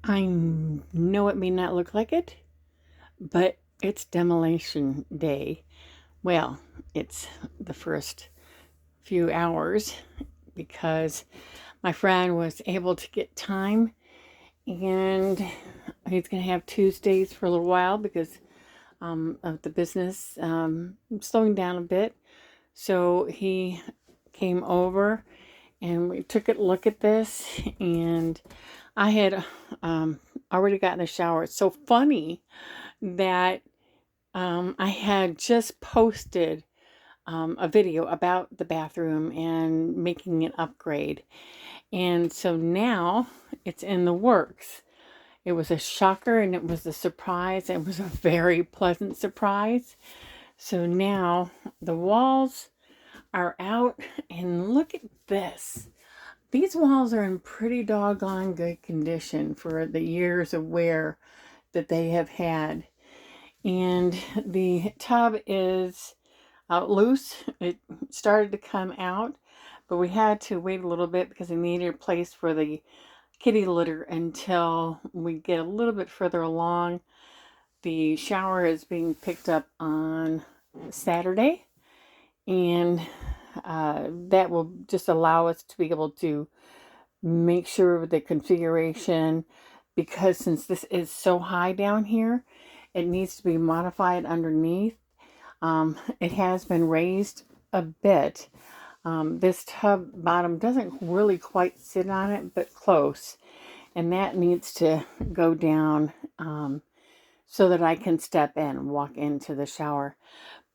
I know it may not look like it, but it's demolition day. Well, it's the first few hours because my friend was able to get time and he's going to have Tuesdays for a little while because of the business slowing down a bit. So he came over and we took a look at this, and I had already gotten a shower. It's so funny that I had just posted a video about the bathroom and making an upgrade. And so now it's in the works. It was a shocker and it was a surprise. It was a very pleasant surprise. So now the walls are out, and look at this. These walls are in pretty doggone good condition for the years of wear that they have had. And the tub is out loose. It started to come out, but we had to wait a little bit because I needed a place for the kitty litter until we get a little bit further along. The shower is being picked up on Saturday, and that will just allow us to be able to make sure with the configuration, because since this is so high down here, it needs to be modified underneath. It has been raised a bit. This tub bottom doesn't really quite sit on it, but close. And that needs to go down so that I can step in and walk into the shower.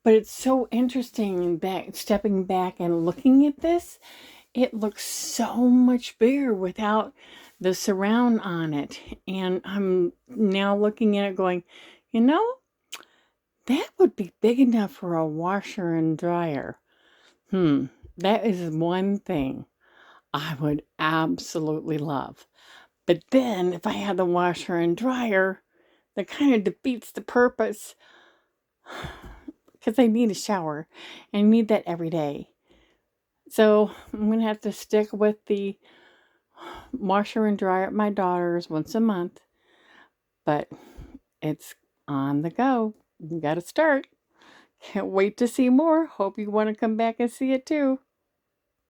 But it's so interesting that stepping back and looking at this, it looks so much bigger without the surround on it. And I'm now looking at it going, you know, that would be big enough for a washer and dryer. That is one thing I would absolutely love. But then if I had the washer and dryer, that kind of defeats the purpose because I need a shower and I need that every day. So I'm going to have to stick with the washer and dryer at my daughter's once a month, but it's on the go. You got to start. Can't wait to see more. Hope you want to come back and see it too.